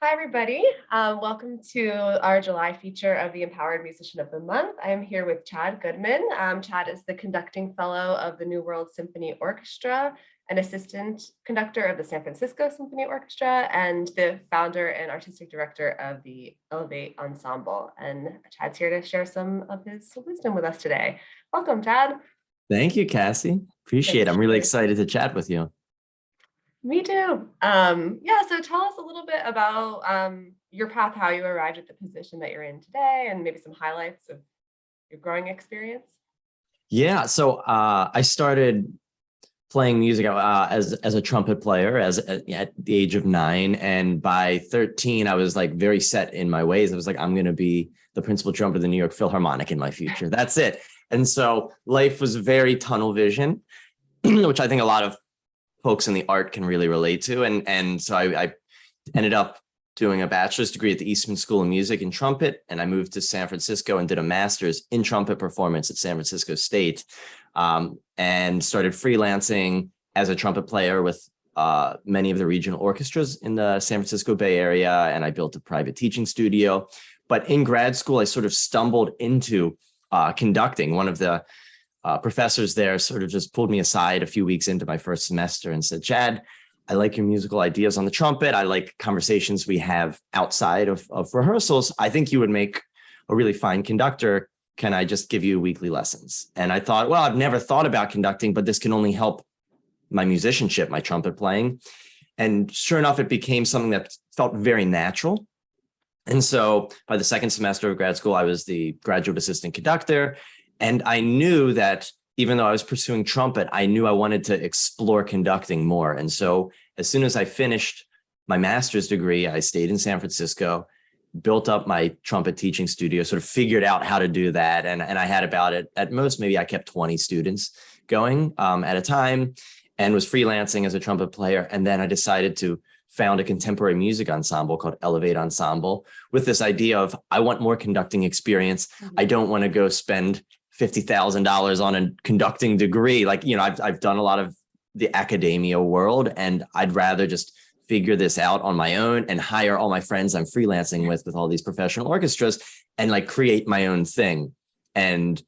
Hi, everybody. Welcome to our July feature of the Empowered Musician of the Month. I am here with Chad Goodman. Chad is the conducting fellow of the New World Symphony Orchestra, an assistant conductor of the San Francisco Symphony Orchestra, and the founder and artistic director of the Elevate Ensemble. And Chad's here to share some of his wisdom with us today. Welcome, Chad. Thank you, Cassie. Appreciate it. I'm really excited to chat with you. Me too. So tell us a little bit about your path, how you arrived at the position that you're in today, and maybe some highlights of your growing experience. Yeah, so I started playing music as a trumpet player at the age of 9, and by 13, I was like very set in my ways. I was like, I'm going to be the principal trumpeter of the New York Philharmonic in my future. That's it. And so life was very tunnel vision, which I think a lot of folks in the art can really relate to. And so I ended up doing a bachelor's degree at the Eastman School of Music in trumpet. And I moved to San Francisco and did a master's in trumpet performance at San Francisco State, and started freelancing as a trumpet player with many of the regional orchestras in the San Francisco Bay Area. And I built a private teaching studio. But in grad school, I sort of stumbled into conducting. One of the professors there sort of just pulled me aside a few weeks into my first semester and said, Chad, I like your musical ideas on the trumpet. I like conversations we have outside of rehearsals. I think you would make a really fine conductor. Can I just give you weekly lessons? And I thought, well, I've never thought about conducting, but this can only help my musicianship, my trumpet playing. And sure enough, it became something that felt very natural. And so by the second semester of grad school, I was the graduate assistant conductor. And I knew that even though I was pursuing trumpet, I knew I wanted to explore conducting more. And so as soon as I finished my master's degree, I stayed in San Francisco, built up my trumpet teaching studio, sort of figured out how to do that. And I had about it at most, maybe I kept 20 students going at a time, and was freelancing as a trumpet player. And then I decided to found a contemporary music ensemble called Elevate Ensemble with this idea of, I want more conducting experience. I don't want to go spend $50,000 on a conducting degree. Like, I've done a lot of the academia world, and I'd rather just figure this out on my own and hire all my friends I'm freelancing with all these professional orchestras and like create my own thing. And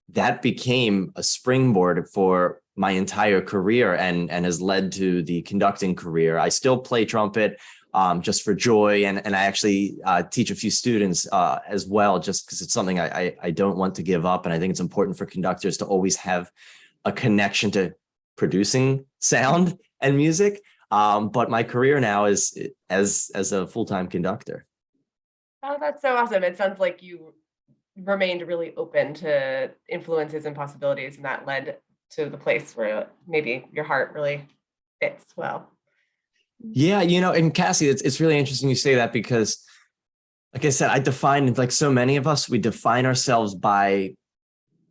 that became a springboard for my entire career and has led to the conducting career. I still play trumpet just for joy. And I actually teach a few students as well, just because it's something I don't want to give up. And I think it's important for conductors to always have a connection to producing sound and music. But my career now is as a full-time conductor. Oh, that's so awesome. It sounds like you remained really open to influences and possibilities, and that led to the place where maybe your heart really fits well. Yeah, and Cassie, it's really interesting you say that, because like I said, I define, like so many of us, we define ourselves by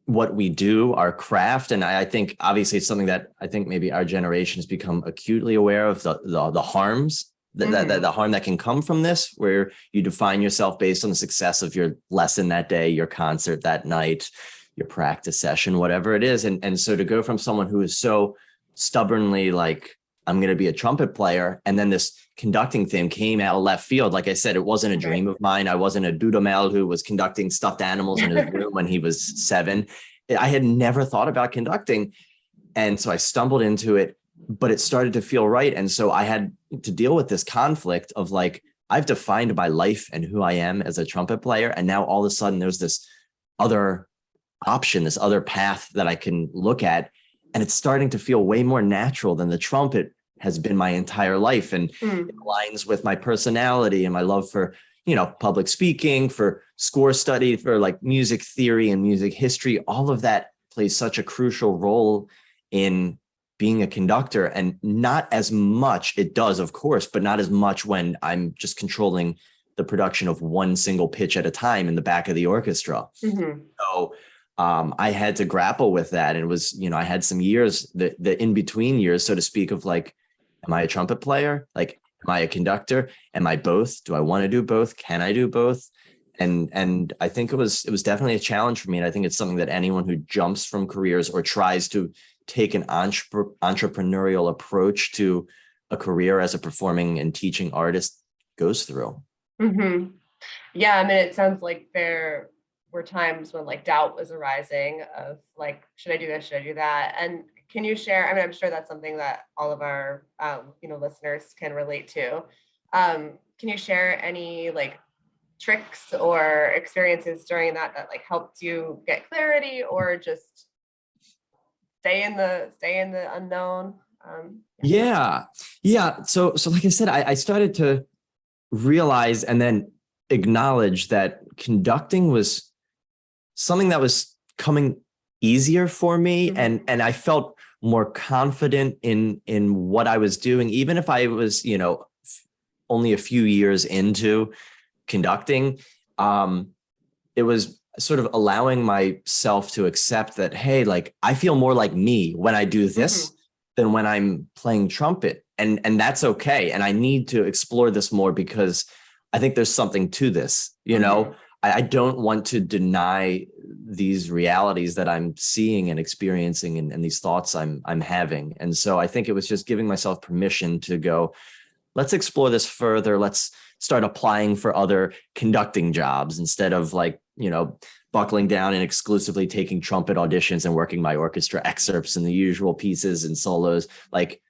what we do, our craft. And I think obviously it's something that I think maybe our generation has become acutely aware of, the harms, the harm that can come from this, where you define yourself based on the success of your lesson that day, your concert that night, your practice session, whatever it is. And so to go from someone who is so stubbornly like, I'm going to be a trumpet player, and then this conducting thing came out of left field. Like I said, it wasn't a dream of mine. I wasn't a Dudamel who was conducting stuffed animals in his room when he was 7. I had never thought about conducting. And so I stumbled into it, but it started to feel right. And so I had to deal with this conflict of like, I've defined my life and who I am as a trumpet player. And now all of a sudden there's this other option, this other path that I can look at. And it's starting to feel way more natural than the trumpet has been my entire life. And it aligns with my personality and my love for, public speaking, for score study, for like music theory and music history. All of that plays such a crucial role in being a conductor. And not as much, it does, of course, but not as much when I'm just controlling the production of one single pitch at a time in the back of the orchestra. So I had to grapple with that. And it was, I had some years, the in-between years, so to speak, of like, am I a trumpet player? Like, am I a conductor? Am I both? Do I want to do both? Can I do both? And I think it was definitely a challenge for me. And I think it's something that anyone who jumps from careers or tries to take an entrepreneurial approach to a career as a performing and teaching artist goes through. Hmm. Yeah, I mean, it sounds like there were times when like doubt was arising of like, should I do this? Should I do that? And can you share? I mean, I'm sure that's something that all of our listeners can relate to. Can you share any like tricks or experiences during that like helped you get clarity or just stay in the unknown? Yeah. Yeah. So like I said, I started to realize and then acknowledge that conducting was something that was coming easier for me. Mhm. And I felt more confident in what I was doing, even if I was, only a few years into conducting. It was sort of allowing myself to accept that, hey, like I feel more like me when I do this Mhm. than when I'm playing trumpet. And that's okay. And I need to explore this more because I think there's something to this, Mhm. I don't want to deny these realities that I'm seeing and experiencing and these thoughts I'm having. And so I think it was just giving myself permission to go, let's explore this further. Let's start applying for other conducting jobs instead of like, buckling down and exclusively taking trumpet auditions and working my orchestra excerpts and the usual pieces and solos. Like,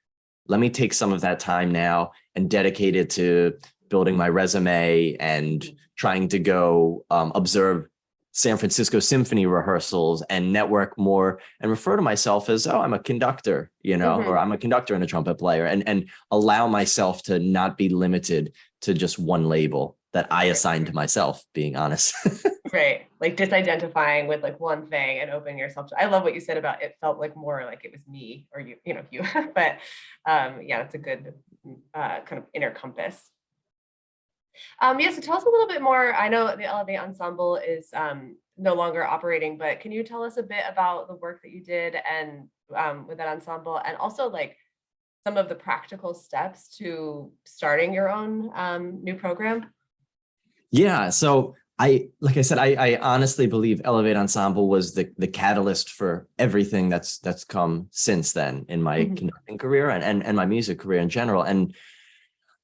let me take some of that time now and dedicate it to building my resume and trying to go observe San Francisco symphony rehearsals and network more and refer to myself as, oh, I'm a conductor, or Mhm. I'm a conductor and a trumpet player, and allow myself to not be limited to just one label that I Right. assigned to myself, being honest. Right. Like disidentifying with like one thing and opening yourself to, I love what you said about it felt like more like it was me or you, but yeah, it's a good kind of inner compass. Yeah, so tell us a little bit more. I know the Elevate Ensemble is no longer operating, but can you tell us a bit about the work that you did and with that ensemble and also like some of the practical steps to starting your own new program? Yeah. So like I said, I honestly believe Elevate Ensemble was the catalyst for everything that's come since then in my Mhm. conducting career and my music career in general. And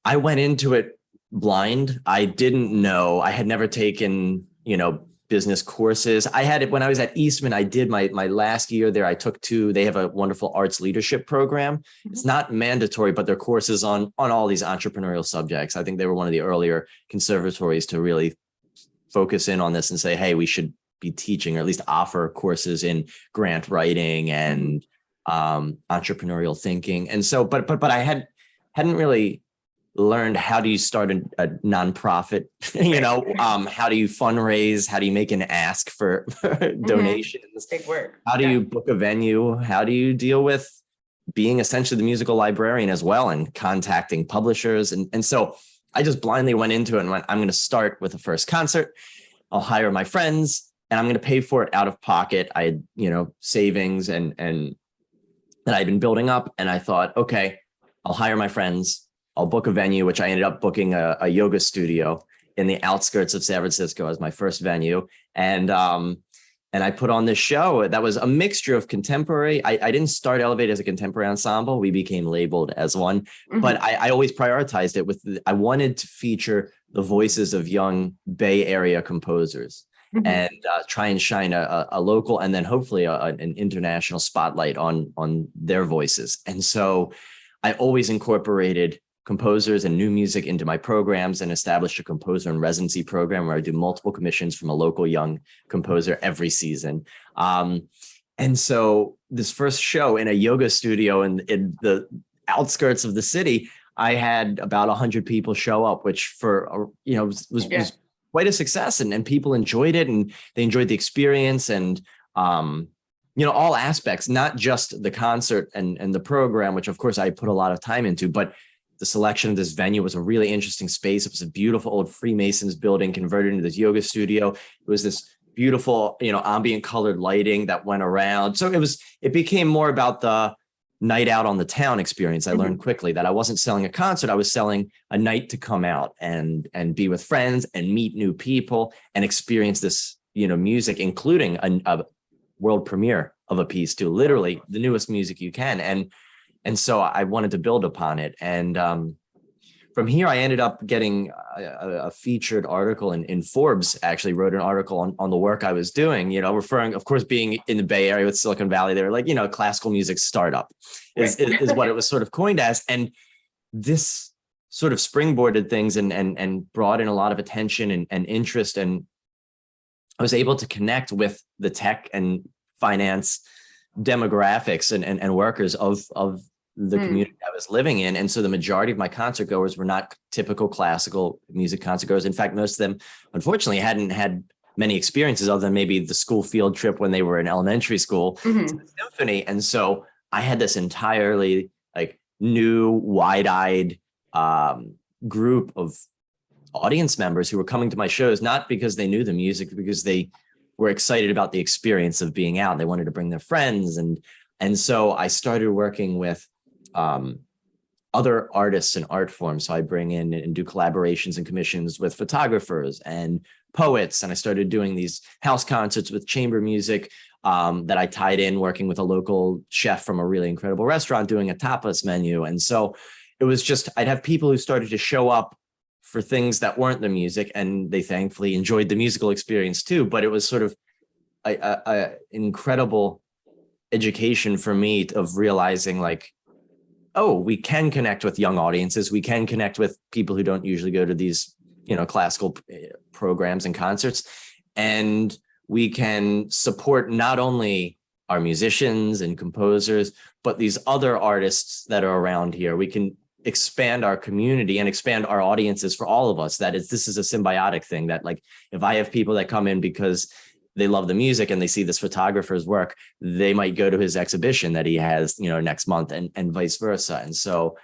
I went into it blind. I didn't know. I had never taken, business courses. I had it when I was at Eastman. I did my last year there. I took two. They have a wonderful arts leadership program. It's Mhm. not mandatory, but their courses on all these entrepreneurial subjects. I think they were one of the earlier conservatories to really focus in on this and say, hey, we should be teaching or at least offer courses in grant writing Mhm. and entrepreneurial thinking. And so, but I hadn't really learned how do you start a nonprofit, Right. how do you fundraise, how do you make an ask for Mhm. donations, Big work. how do Yeah. you book a venue, how do you deal with being essentially the musical librarian as well and contacting publishers. And so I just blindly went into it and went, I'm going to start with the first concert. I'll hire my friends and I'm going to pay for it out of pocket. I had, savings and that I'd been building up. And I thought, okay, I'll hire my friends. I'll book a venue, which I ended up booking a yoga studio in the outskirts of San Francisco as my first venue. And I put on this show that was a mixture of contemporary. I didn't start Elevate as a contemporary ensemble. We became labeled as one, but Mhm. I always prioritized it I wanted to feature the voices of young Bay Area composers Mhm. and try and shine a local and then hopefully an international spotlight on their voices. And so I always incorporated composers and new music into my programs and established a composer in residency program where I do multiple commissions from a local young composer every season. And so this first show in a yoga studio in the outskirts of the city, I had about 100 people show up, which for, Yeah. was quite a success and people enjoyed it and they enjoyed the experience and, all aspects, not just the concert and the program, which of course I put a lot of time into, but the selection of this venue was a really interesting space. It was a beautiful old Freemasons building converted into this yoga studio. It was this beautiful, ambient colored lighting that went around. So it became more about the night out on the town experience. I learned Mhm. quickly that I wasn't selling a concert. I was selling a night to come out and be with friends and meet new people and experience this, music, including a world premiere of a piece too, literally the newest music you can. And so I wanted to build upon it. And from here, I ended up getting a featured article in Forbes. Actually, wrote an article on the work I was doing. Referring, of course, being in the Bay Area with Silicon Valley, they were like, classical music startup is what it was sort of coined as, and this sort of springboarded things and brought in a lot of attention and interest, and I was able to connect with the tech and finance demographics and workers of the community I was living in. And so the majority of my concert goers were not typical classical music concert goers. In fact, most of them, unfortunately, hadn't had many experiences other than maybe the school field trip when they were in elementary school to the symphony. And so I had this entirely like new, wide-eyed group of audience members who were coming to my shows, not because they knew the music, because they were excited about the experience of being out. They wanted to bring their friends. And so I started working with other artists and art forms. So I bring in and do collaborations and commissions with photographers and poets. And I started doing these house concerts with chamber music that I tied in working with a local chef from a really incredible restaurant doing a tapas menu. And so it was just, I'd have people who started to show up for things that weren't the music, and they thankfully enjoyed the musical experience too. But it was sort of a incredible education for me of realizing like, oh, we can connect with young audiences. We can connect with people who don't usually go to these, classical programs and concerts. And we can support not only our musicians and composers, but these other artists that are around here. We can expand our community and expand our audiences for all of us. This is a symbiotic thing that, like, if I have people that come in because they love the music and they see this photographer's work, they might go to his exhibition that he has, next month, and vice versa. And so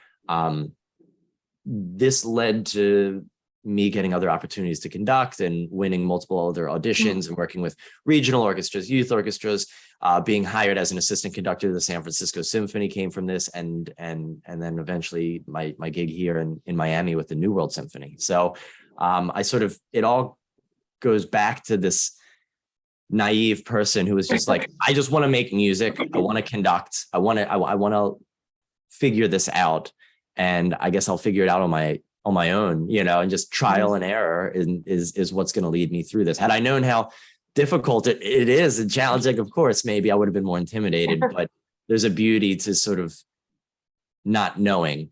this led to me getting other opportunities to conduct and winning multiple other auditions and working with regional orchestras, youth orchestras, being hired as an assistant conductor to the San Francisco Symphony came from this. And then eventually my gig here in Miami with the New World Symphony. So it all goes back to this naive person who was just like, I just want to make music. I want to conduct. I want to figure this out. And I guess I'll figure it out on my own, and just trial and error is what's going to lead me through this. Had I known how difficult it is and challenging, of course, maybe I would have been more intimidated, but there's a beauty to sort of not knowing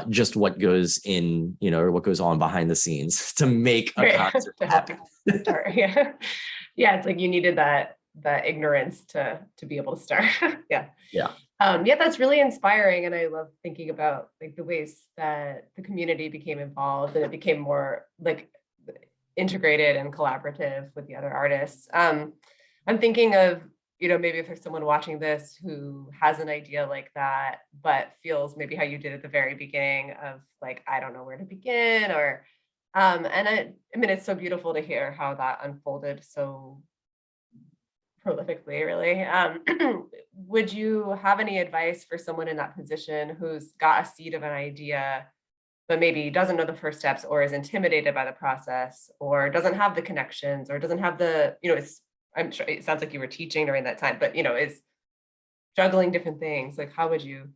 just what goes in, or what goes on behind the scenes to make a concert happen. Yeah. Yeah. It's like you needed that ignorance to be able to start. Yeah. Yeah. That's really inspiring. And I love thinking about like the ways that the community became involved and it became more like integrated and collaborative with the other artists. I'm thinking of, maybe if there's someone watching this who has an idea like that, but feels maybe how you did at the very beginning of like, I don't know where to begin, or, it's so beautiful to hear how that unfolded so prolifically, really. Would you have any advice for someone in that position who's got a seed of an idea, but maybe doesn't know the first steps, or is intimidated by the process, or doesn't have the connections, or doesn't have the, I'm sure it sounds like you were teaching during that time, but, is juggling different things. Like, what would you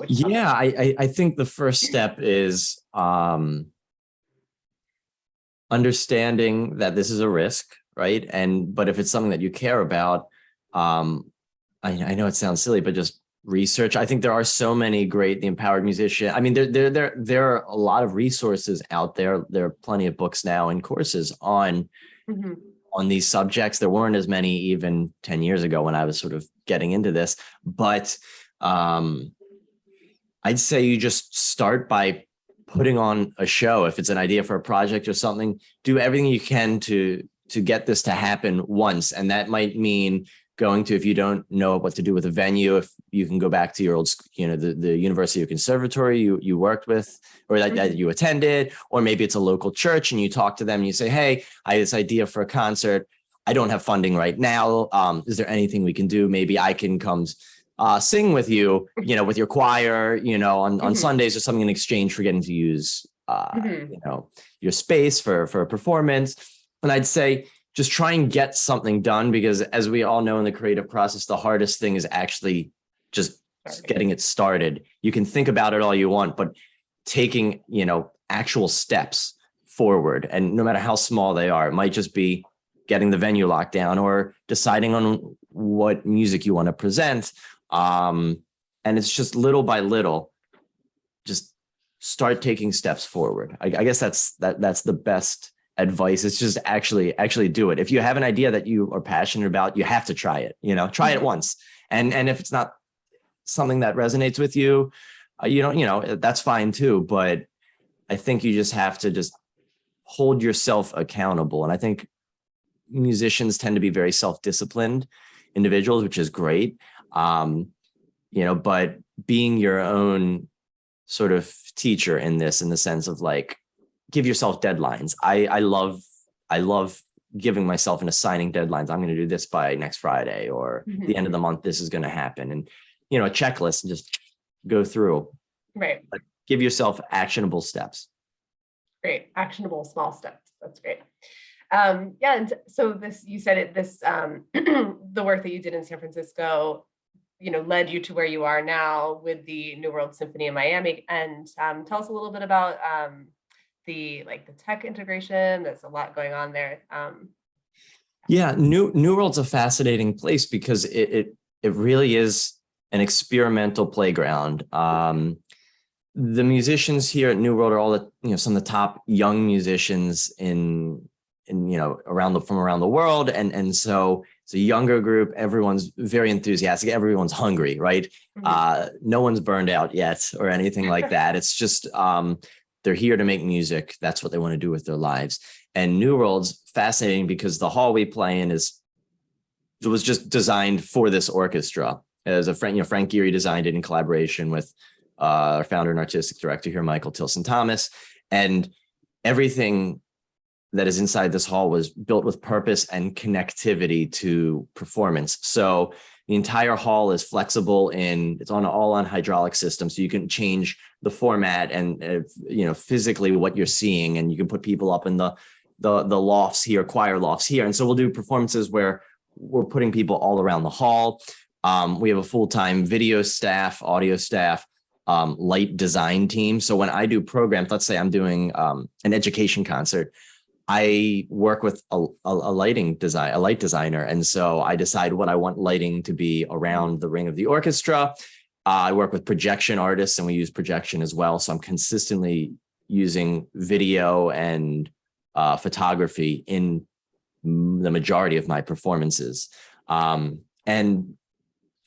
Yeah, I think the first step is understanding that this is a risk, right? But if it's something that you care about, I know it sounds silly, but just research. I think there are so many great, the empowered musician. I mean, there are a lot of resources out there. There are plenty of books now and courses on these subjects. There weren't as many even 10 years ago when I was sort of getting into this, but I'd say you just start by putting on a show. If it's an idea for a project or something, do everything you can to get this to happen once. And that might mean going to, if you don't know what to do with a venue, if you can go back to your old, the university or conservatory you worked with, or that you attended, or maybe it's a local church and you talk to them and you say, hey, I have this idea for a concert. I don't have funding right now. Is there anything we can do? Maybe I can come sing with you, with your choir, on Sundays or something in exchange for getting to use, your space for a performance. And I'd say just try and get something done, because as we all know in the creative process, the hardest thing is actually just getting it started. You can think about it all you want, but taking, actual steps forward. And no matter how small they are, it might just be getting the venue locked down or deciding on what music you want to present. And it's just little by little, just start taking steps forward. I guess that's the best advice. It's just actually do it. If you have an idea that you are passionate about, you have to try it. Try it once. And if it's not something that resonates with you, you don't, that's fine too. But I think you just have to just hold yourself accountable. And I think musicians tend to be very self-disciplined individuals, which is great. But being your own sort of teacher in this, in the sense of like, give yourself deadlines. I love giving myself and assigning deadlines. I'm going to do this by next Friday, or the end of the month, this is going to happen. And, a checklist, and just go through. Right. Like, give yourself actionable steps. Great. Actionable small steps. That's great. And so you said it, the work that you did in San Francisco, led you to where you are now with the New World Symphony in Miami. And tell us a little bit about the tech integration. There's a lot going on there. Yeah, New World's a fascinating place because it really is an experimental playground. The musicians here at New World are all some of the top young musicians from around the world, and so it's a younger group. Everyone's very enthusiastic. Everyone's hungry, right? No one's burned out yet or anything like that. It's just they're here to make music. That's what they want to do with their lives. And New World's fascinating because the hall we play in was just designed for this orchestra. As a friend, Frank Geary designed it in collaboration with our founder and artistic director here, Michael Tilson Thomas. And everything that is inside this hall was built with purpose and connectivity to performance. So the entire hall is flexible, and it's all on hydraulic system. So you can change the format and, physically what you're seeing, and you can put people up in the lofts here, choir lofts here. And so we'll do performances where we're putting people all around the hall. We have a full-time video staff, audio staff, light design team. So when I do programs, let's say I'm doing an education concert, I work with a light designer. And so I decide what I want lighting to be around the ring of the orchestra. I work with projection artists, and we use projection as well. So I'm consistently using video and photography in the majority of my performances. And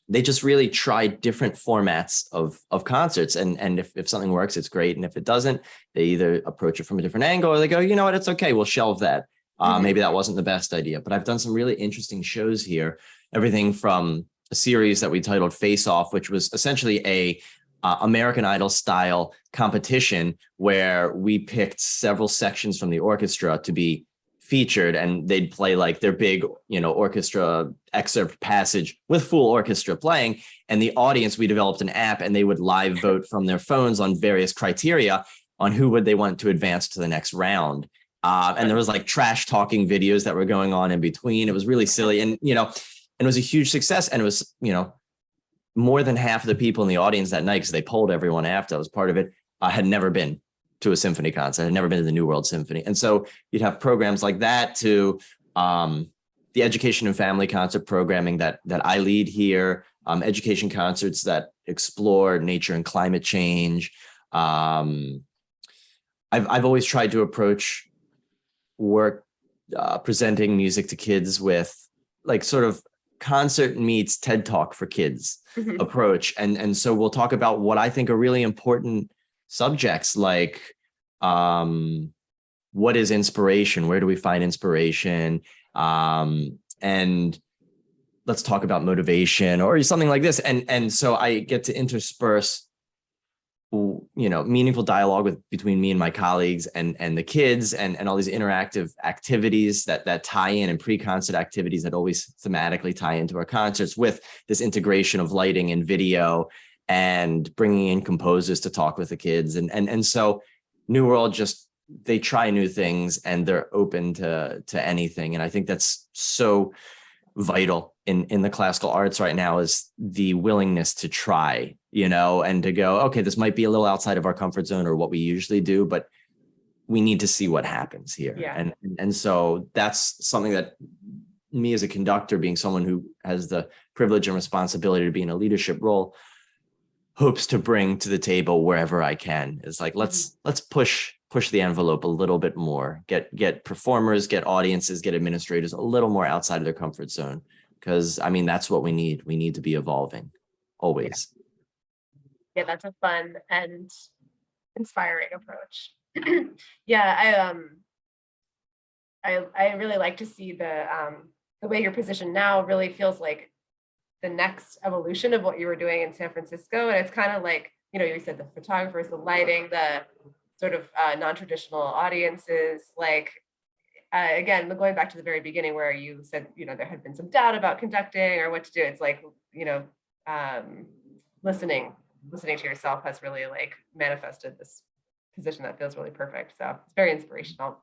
they just really try different formats of concerts. And if something works, do great. And if it doesn't, they either approach it from a different angle, or they go, you know what, it's okay, we'll shelve that. Maybe that wasn't the best idea. But I've done some really interesting shows here. Everything from a series that we titled Face Off, which was essentially a American Idol style competition where we picked several sections from the orchestra to be featured, and they'd play like their big, orchestra excerpt passage with full orchestra playing. And the audience, we developed an app, and they would live vote from their phones on various criteria on who would they want to advance to the next round. And there was like trash talking videos that were going on in between. It was really silly. And, it was a huge success. And it was, more than half of the people in the audience that night, because they polled everyone after I was part of it, had never been to a symphony concert, had never been to the New World Symphony. And so you'd have programs like that, to the education and family concert programming that I lead here, education concerts that explore nature and climate change. I've always tried to approach work presenting music to kids with like sort of concert meets TED Talk for kids approach. And so we'll talk about what I think are really important subjects, like what is inspiration? Where do we find inspiration? And let's talk about motivation or something like this. And so I get to intersperse, meaningful dialogue between me and my colleagues and the kids, and all these interactive activities that tie in, and pre-concert activities that always thematically tie into our concerts, with this integration of lighting and video, and bringing in composers to talk with the kids. And so New World, they try new things, and they're open to anything. And I think that's so vital in the classical arts right now is the willingness to try, and to go, okay, this might be a little outside of our comfort zone or what we usually do, but we need to see what happens here. Yeah. And so that's something that me as a conductor, being someone who has the privilege and responsibility to be in a leadership role, hopes to bring to the table wherever I can, is like, let's push the envelope a little bit more, get performers, get audiences, get administrators a little more outside of their comfort zone. Because I mean, that's what we need. We need to be evolving always. Yeah, that's a fun and inspiring approach. Yeah, I really like to see the way you're positioned now really feels like the next evolution of what you were doing in San Francisco. And it's kind of like, you said the photographers, the lighting, the sort of non-traditional audiences, like, again, going back to the very beginning where you said, there had been some doubt about conducting or what to do. It's like, listening to yourself has really like manifested this position that feels really perfect. So it's very inspirational.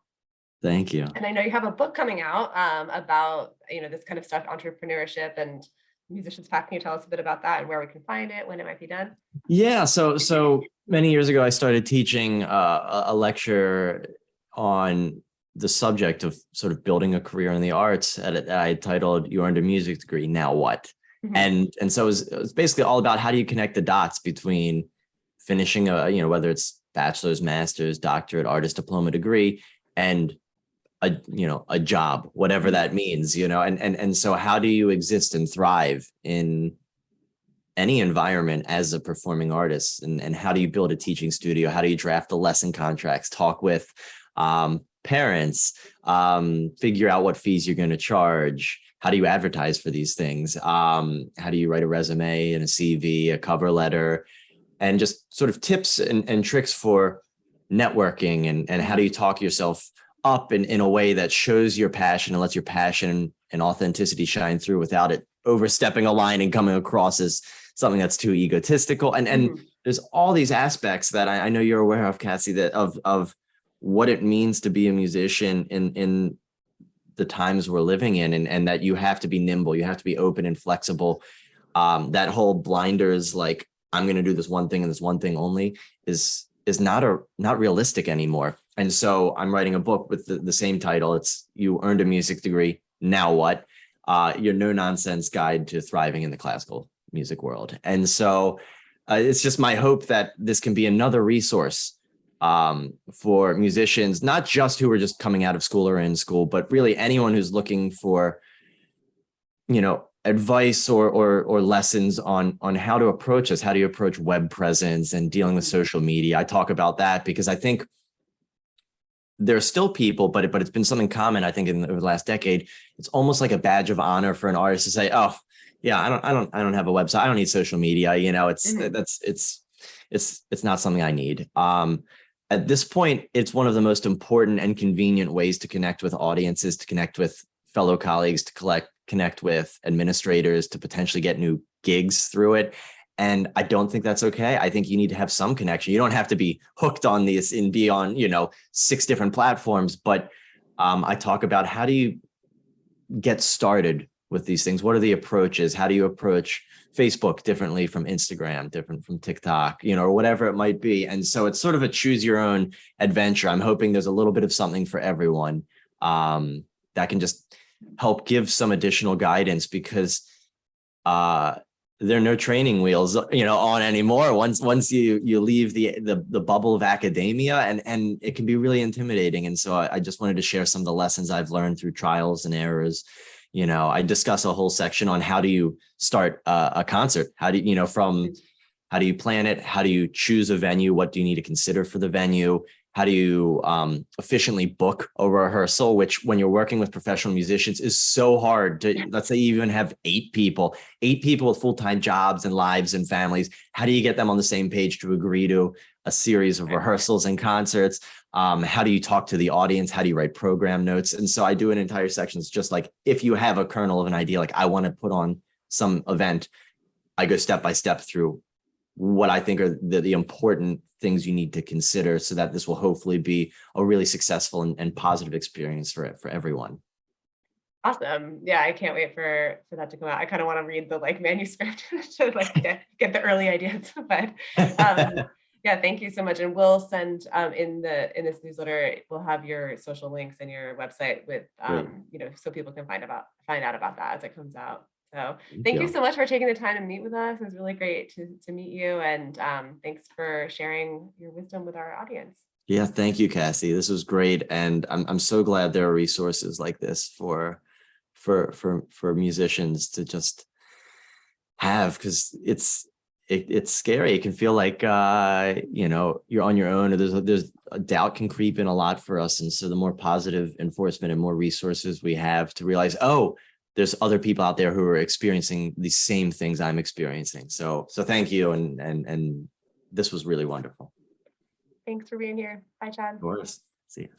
Thank you. And I know you have a book coming out about, this kind of stuff, entrepreneurship and musicians path. Can you tell us a bit about that and where we can find it, when it might be done? Yeah. So many years ago, I started teaching a lecture on the subject of sort of building a career in the arts. I titled "You Earned a Music Degree, Now What?" Mm-hmm. And so it was basically all about how do you connect the dots between finishing whether it's bachelor's, master's, doctorate, artist diploma degree, and a job, whatever that means, and so how do you exist and thrive in any environment as a performing artist, and how do you build a teaching studio? How do you draft the lesson contracts, talk with parents, figure out what fees you're going to charge? How do you advertise for these things? How do you write a resume and a CV, a cover letter, and just sort of tips and tricks for networking, and how do you talk yourself up in a way that shows your passion and lets your passion and authenticity shine through without it overstepping a line and coming across as something that's too egotistical. And there's all these aspects that I know you're aware of, Cassie, that of what it means to be a musician in the times we're living in, and that you have to be nimble, you have to be open and flexible. That whole blinders, like, I'm going to do this one thing and this one thing only, is not realistic anymore. And so I'm writing a book with the same title. It's "You Earned a Music Degree, Now What?" Your no nonsense guide to thriving in the classical music world. And so it's just my hope that this can be another resource for musicians, not just who are just coming out of school or in school, but really anyone who's looking for, advice or lessons on how to approach this. How do you approach web presence and dealing with social media? I talk about that because I think there's still people, but it's been something common, I think, over the last decade. It's almost like a badge of honor for an artist to say, "Oh, yeah, I don't have a website. I don't need social media." It's not something I need. At this point, it's one of the most important and convenient ways to connect with audiences, to connect with fellow colleagues, to connect with administrators, to potentially get new gigs through it. And I don't think that's okay. I think you need to have some connection. You don't have to be hooked on this and be on, 6 different platforms. But I talk about, how do you get started with these things? What are the approaches? How do you approach Facebook differently from Instagram, different from TikTok, or whatever it might be? And so it's sort of a choose your own adventure. I'm hoping there's a little bit of something for everyone that can just help give some additional guidance, because there are no training wheels, on anymore. Once you leave the bubble of academia, and it can be really intimidating. And so I just wanted to share some of the lessons I've learned through trials and errors. I discuss a whole section on how do you start a concert? How do you, how do you plan it? How do you choose a venue? What do you need to consider for the venue? How do you efficiently book a rehearsal, which, when you're working with professional musicians, is so hard to, let's say you even have 8 people with full-time jobs and lives and families. How do you get them on the same page to agree to a series of rehearsals and concerts? How do you talk to the audience? How do you write program notes? And so I do an entire section. It's just like, if you have a kernel of an idea, like I want to put on some event, I go step by step through what I think are the important things you need to consider, so that this will hopefully be a really successful and positive experience for everyone. Awesome. Yeah, I can't wait for that to come out. I kind of want to read the like manuscript to like get the early ideas. But yeah, thank you so much. And we'll send in this newsletter, we'll have your social links and your website with Great. so people can find out about that as it comes out. So Thank thank you you. so much for taking the time to meet with us. It was really great to meet you. And thanks for sharing your wisdom with our audience. Yeah, thank you, Cassie. This was great, and I'm so glad there are resources like this for musicians to just have, because it's scary. It can feel like you're on your own, or there's a doubt can creep in a lot for us. And so the more positive enforcement and more resources we have to realize, oh, there's other people out there who are experiencing the same things I'm experiencing. So thank you, and this was really wonderful. Thanks for being here. Bye, Chad. Of course. See you.